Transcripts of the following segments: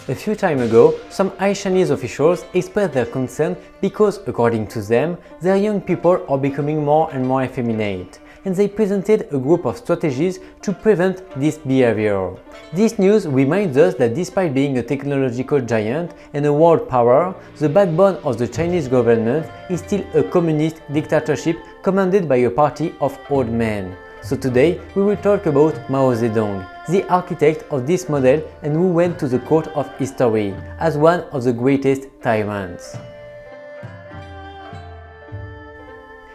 A few time ago, some high Chinese officials expressed their concern because, according to them, their young people are becoming more and more effeminate, and they presented a group of strategies to prevent this behavior. This news reminds us that despite being a technological giant and a world power, the backbone of the Chinese government is still a communist dictatorship commanded by a party of old men. So today we will talk about Mao Zedong, the architect of this model and who went to the court of history as one of the greatest tyrants.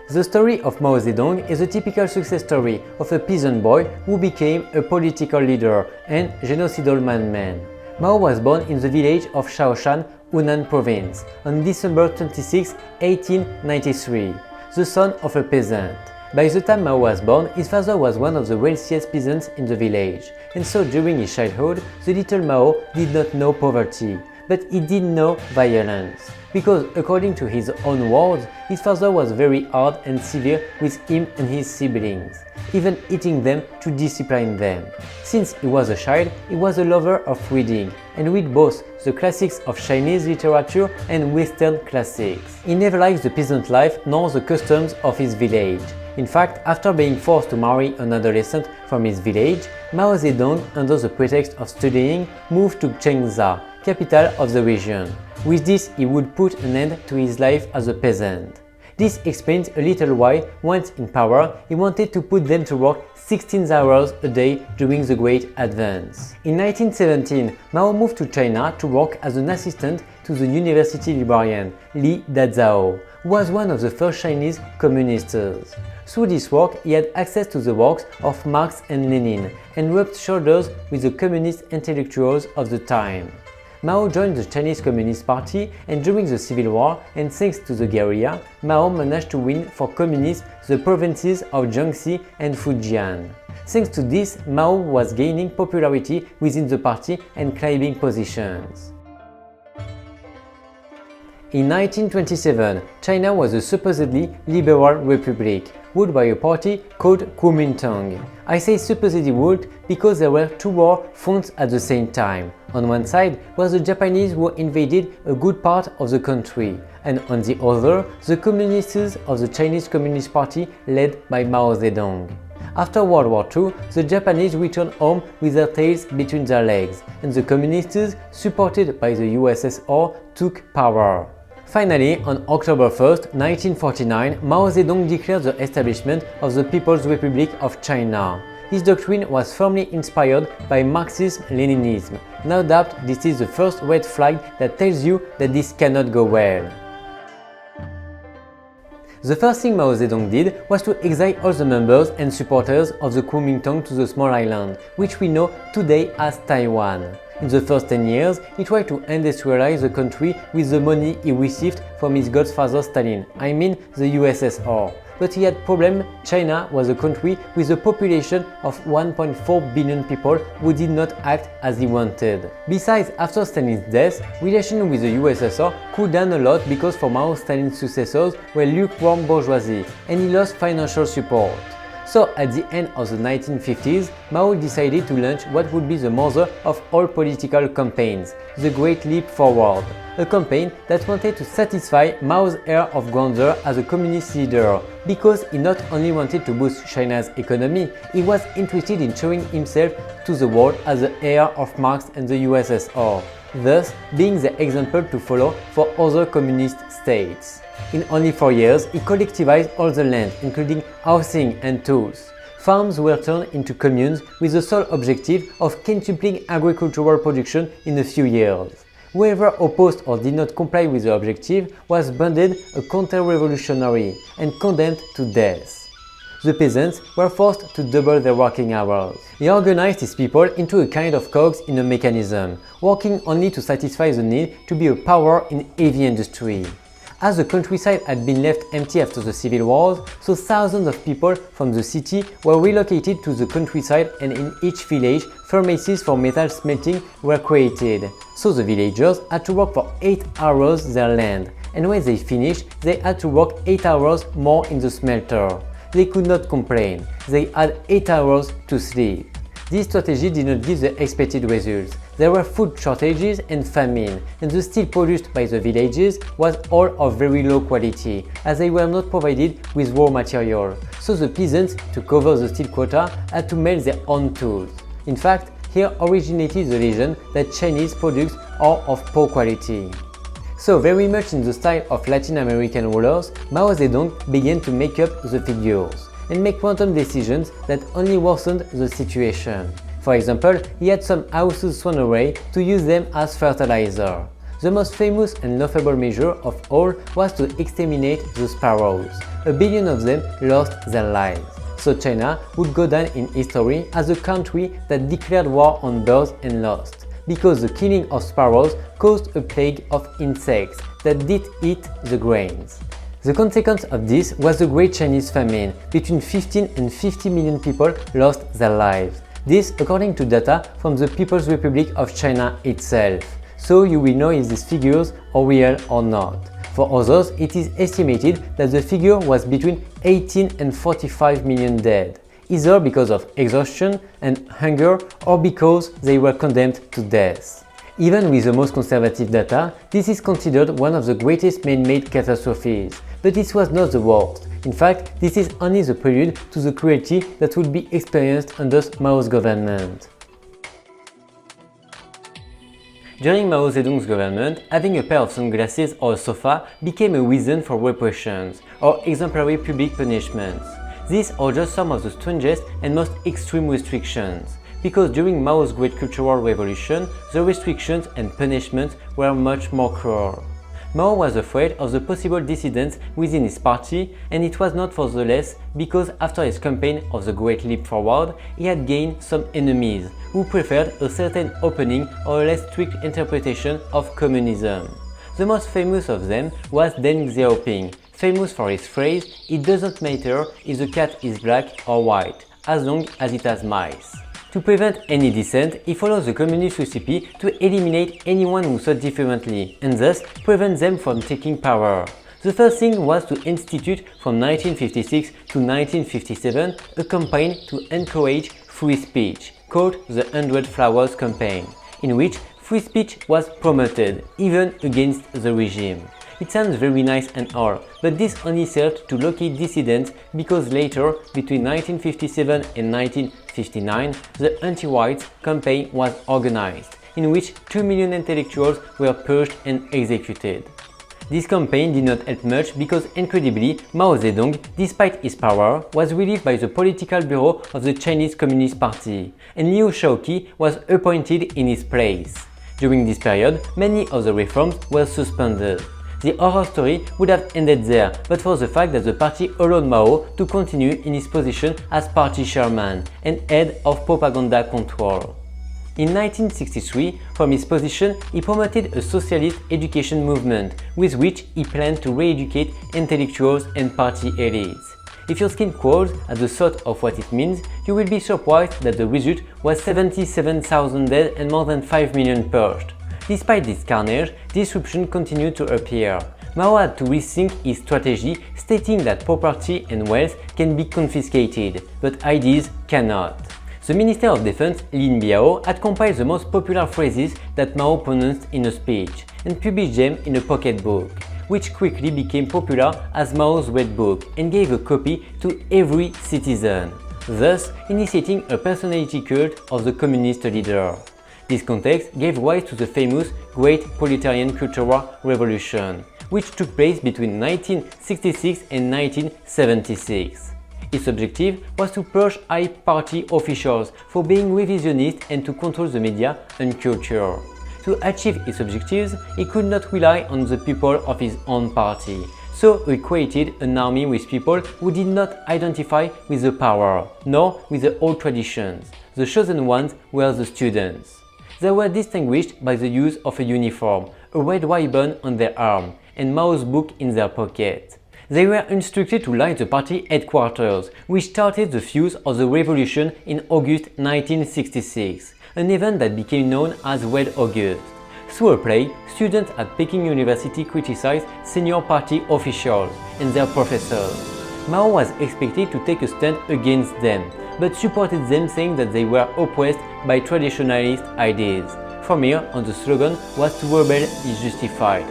The story of Mao Zedong is a typical success story of a peasant boy who became a political leader and genocidal madman. Mao was born in the village of Shaoshan, Hunan province, on December 26, 1893, the son of a peasant. By the time Mao was born, his father was one of the wealthiest peasants in the village, and so during his childhood, the little Mao did not know poverty, but he did know violence. Because, according to his own words, his father was very hard and severe with him and his siblings, even hitting them to discipline them. Since he was a child, he was a lover of reading, and read both the classics of Chinese literature and Western classics. He never liked the peasant life nor the customs of his village. In fact, after being forced to marry an adolescent from his village, Mao Zedong, under the pretext of studying, moved to Chengza, capital of the region. With this, he would put an end to his life as a peasant. This explains a little why, once in power, he wanted to put them to work 16 hours a day during the Great Advance. In 1917, Mao moved to China to work as an assistant to the university librarian Li Dazhao, who was one of the first Chinese communists. Through this work, he had access to the works of Marx and Lenin and rubbed shoulders with the communist intellectuals of the time. Mao joined the Chinese Communist Party, and during the Civil War, and thanks to the guerrilla, Mao managed to win for communists the provinces of Jiangxi and Fujian. Thanks to this, Mao was gaining popularity within the party and climbing positions. In 1927, China was a supposedly liberal republic, ruled by a party called Kuomintang. I say supposedly ruled because there were two war fronts at the same time. On one side was the Japanese who invaded a good part of the country, and on the other, the communists of the Chinese Communist Party led by Mao Zedong. After World War II, the Japanese returned home with their tails between their legs, and the communists, supported by the USSR, took power. Finally, on October 1, 1949, Mao Zedong declared the establishment of the People's Republic of China. His doctrine was firmly inspired by Marxism-Leninism. No doubt this is the first red flag that tells you that this cannot go well. The first thing Mao Zedong did was to exile all the members and supporters of the Kuomintang to the small island, which we know today as Taiwan. In the first 10 years, he tried to industrialize the country with the money he received from his godfather Stalin, I mean the USSR. But he had problem. China was a country with a population of 1.4 billion people who did not act as he wanted. Besides, after Stalin's death, relations with the USSR cooled down a lot because for Mao, Stalin's successors were lukewarm bourgeoisie, and he lost financial support. So at the end of the 1950s, Mao decided to launch what would be the mother of all political campaigns, the Great Leap Forward, a campaign that wanted to satisfy Mao's air of grandeur as a communist leader, because he not only wanted to boost China's economy, he was interested in showing himself to the world as the heir of Marx and the USSR, thus being the example to follow for other communist states. In only 4 years, he collectivized all the land, including housing and tools. Farms were turned into communes with the sole objective of quintupling agricultural production in a few years. Whoever opposed or did not comply with the objective was branded a counter-revolutionary and condemned to death. The peasants were forced to double their working hours. He organized his people into a kind of cogs in a mechanism, working only to satisfy the need to be a power in heavy industry. As the countryside had been left empty after the civil wars, so thousands of people from the city were relocated to the countryside, and in each village, furnaces for metal smelting were created. So the villagers had to work for 8 hours their land, and when they finished, they had to work 8 hours more in the smelter. They could not complain, they had 8 hours to sleep. This strategy did not give the expected results. There were food shortages and famine, and the steel produced by the villages was all of very low quality, as they were not provided with raw material, so the peasants, to cover the steel quota, had to make their own tools. In fact, here originated the legend that Chinese products are of poor quality. So very much in the style of Latin American rulers, Mao Zedong began to make up the figures and make quantum decisions that only worsened the situation. For example, he had some houses thrown away to use them as fertilizer. The most famous and laughable measure of all was to exterminate the sparrows. 1 billion of them lost their lives. So China would go down in history as a country that declared war on birds and lost, because the killing of sparrows caused a plague of insects that did eat the grains. The consequence of this was the Great Chinese Famine. Between 15 and 50 million people lost their lives. This according to data from the People's Republic of China itself. So you will know if these figures are real or not. For others, it is estimated that the figure was between 18 and 45 million dead, either because of exhaustion and hunger or because they were condemned to death. Even with the most conservative data, this is considered one of the greatest man-made catastrophes, but this was not the worst. In fact, this is only the prelude to the cruelty that would be experienced under Mao's government. During Mao Zedong's government, having a pair of sunglasses or a sofa became a reason for repressions or exemplary public punishments. These are just some of the strangest and most extreme restrictions, because during Mao's Great Cultural Revolution, the restrictions and punishments were much more cruel. Mao was afraid of the possible dissidents within his party, and it was not for the less because after his campaign of the Great Leap Forward, he had gained some enemies who preferred a certain opening or a less strict interpretation of communism. The most famous of them was Deng Xiaoping, famous for his phrase, "It doesn't matter if the cat is black or white, as long as it has mice." To prevent any dissent, he followed the communist recipe to eliminate anyone who thought differently, and thus prevent them from taking power. The first thing was to institute from 1956 to 1957 a campaign to encourage free speech, called the 100 Flowers Campaign, in which free speech was promoted, even against the regime. It sounds very nice and all, but this only served to locate dissidents because later, between 1957 and 1959, the anti-rights campaign was organized, in which 2 million intellectuals were purged and executed. This campaign did not help much because, incredibly, Mao Zedong, despite his power, was relieved by the political bureau of the Chinese Communist Party, and Liu Shaoqi was appointed in his place. During this period, many of the reforms were suspended. The horror story would have ended there, but for the fact that the party allowed Mao to continue in his position as party chairman and head of propaganda control. In 1963, from his position, he promoted a socialist education movement with which he planned to re-educate intellectuals and party elites. If your skin crawls at the thought of what it means, you will be surprised that the result was 77,000 dead and more than 5 million purged. Despite this carnage, disruption continued to appear. Mao had to rethink his strategy, stating that property and wealth can be confiscated, but ideas cannot. The Minister of Defense, Lin Biao, had compiled the most popular phrases that Mao pronounced in a speech and published them in a pocketbook, which quickly became popular as Mao's Red Book and gave a copy to every citizen, thus initiating a personality cult of the communist leader. This context gave rise to the famous Great Proletarian Cultural Revolution, which took place between 1966 and 1976. Its objective was to purge high party officials for being revisionist and to control the media and culture. To achieve its objectives, he could not rely on the people of his own party, so he created an army with people who did not identify with the power, nor with the old traditions. The chosen ones were the students. They were distinguished by the use of a uniform, a red ribbon on their arm, and Mao's book in their pocket. They were instructed to line the party headquarters, which started the fuse of the revolution in August 1966, an event that became known as Red August. Through a play, students at Peking University criticized senior party officials and their professors. Mao was expected to take a stand against them, but supported them, saying that they were oppressed by traditionalist ideas. from here on the slogan was "To rebel is justified."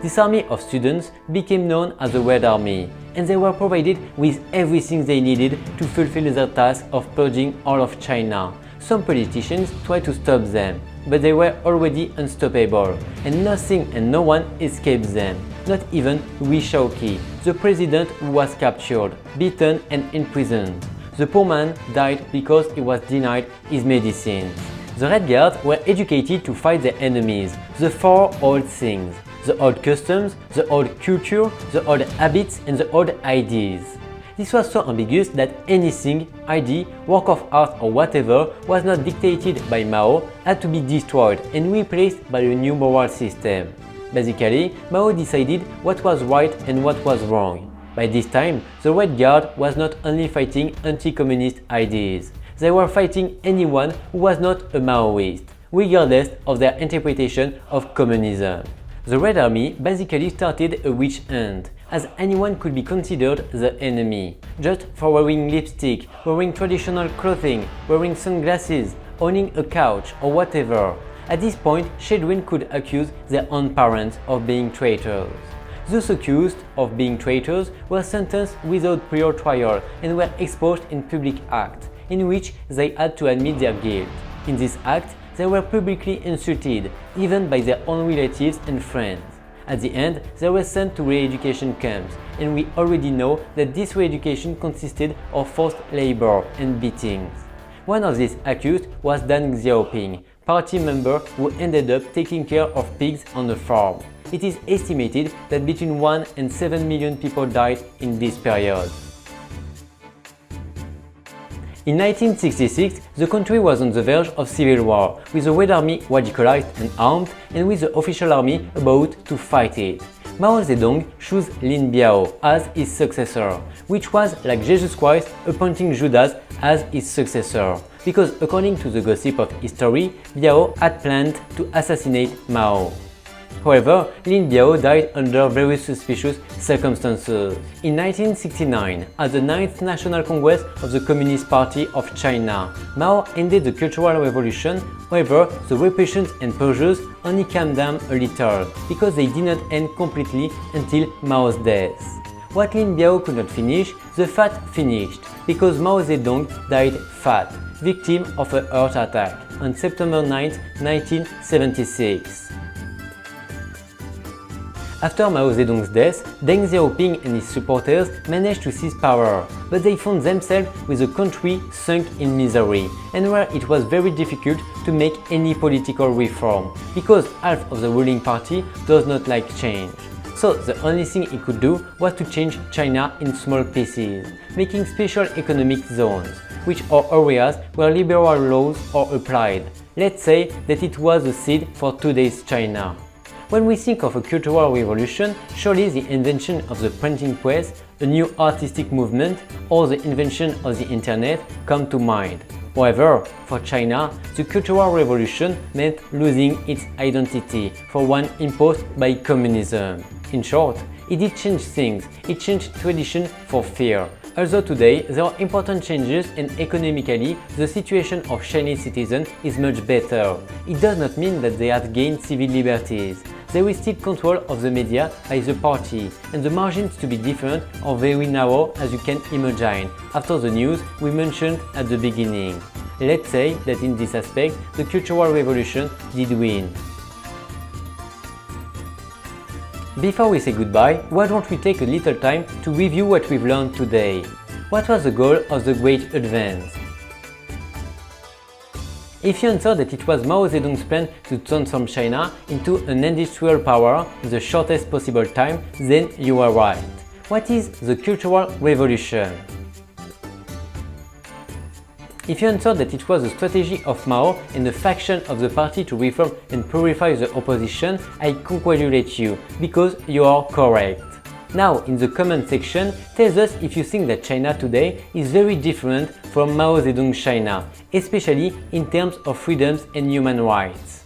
This army of students became known as the Red Army, and they were provided with everything they needed to fulfill their task of purging all of China. Some politicians tried to stop them, but they were already unstoppable, and nothing and no one escaped them, not even Wu Shaoqi, the president who was captured, beaten and imprisoned. The poor man died because he was denied his medicines. The Red Guards were educated to fight their enemies, the four old things: the old customs, the old culture, the old habits and the old ideas. This was so ambiguous that anything, idea, work of art or whatever was not dictated by Mao had to be destroyed and replaced by a new moral system. Basically, Mao decided what was right and what was wrong. By this time, the Red Guard was not only fighting anti-communist ideas, they were fighting anyone who was not a Maoist, regardless of their interpretation of communism. The Red Army basically started a witch hunt, as anyone could be considered the enemy, just for wearing lipstick, wearing traditional clothing, wearing sunglasses, owning a couch or whatever. At this point, children could accuse their own parents of being traitors. Those accused of being traitors were sentenced without prior trial and were exposed in public act, in which they had to admit their guilt. In this act, they were publicly insulted, even by their own relatives and friends. At the end, they were sent to re-education camps, and we already know that this re-education consisted of forced labor and beatings. One of these accused was Deng Xiaoping, party member who ended up taking care of pigs on a farm. It is estimated that between 1 and 7 million people died in this period. In 1966, the country was on the verge of civil war, with the Red Army radicalized and armed, and with the official army about to fight it. Mao Zedong chose Lin Biao as his successor, which was like Jesus Christ appointing Judas as his successor, because according to the gossip of history, Biao had planned to assassinate Mao. However, Lin Biao died under very suspicious circumstances. In 1969, at the 9th National Congress of the Communist Party of China, Mao ended the Cultural Revolution. However, the repressions and purges only calmed down a little, because they did not end completely until Mao's death. What Lin Biao could not finish, the fat finished, because Mao Zedong died fat, victim of a heart attack, on September 9, 1976. After Mao Zedong's death, Deng Xiaoping and his supporters managed to seize power, but they found themselves with a country sunk in misery, and where it was very difficult to make any political reform, because half of the ruling party does not like change. So the only thing he could do was to change China in small pieces, making special economic zones, which are areas where liberal laws are applied. Let's say that it was the seed for today's China. When we think of a cultural revolution, surely the invention of the printing press, a new artistic movement, or the invention of the internet come to mind. However, for China, the Cultural Revolution meant losing its identity for one imposed by communism. In short, it did change things, it changed tradition for fear. Although today there are important changes and economically the situation of Chinese citizens is much better, it does not mean that they have gained civil liberties. There is still control of the media by the party, and the margins to be different are very narrow, as you can imagine, after the news we mentioned at the beginning. Let's say that in this aspect the Cultural Revolution did win. Before we say goodbye, why don't we take a little time to review what we've learned today? What was the goal of the Great Advance? If you answer that it was Mao Zedong's plan to transform China into an industrial power in the shortest possible time, then you are right. What is the Cultural Revolution? If you answer that it was a strategy of Mao and a faction of the party to reform and purify the opposition, I congratulate you, because you are correct. Now, in the comment section, tell us if you think that China today is very different from Mao Zedong's China, especially in terms of freedoms and human rights.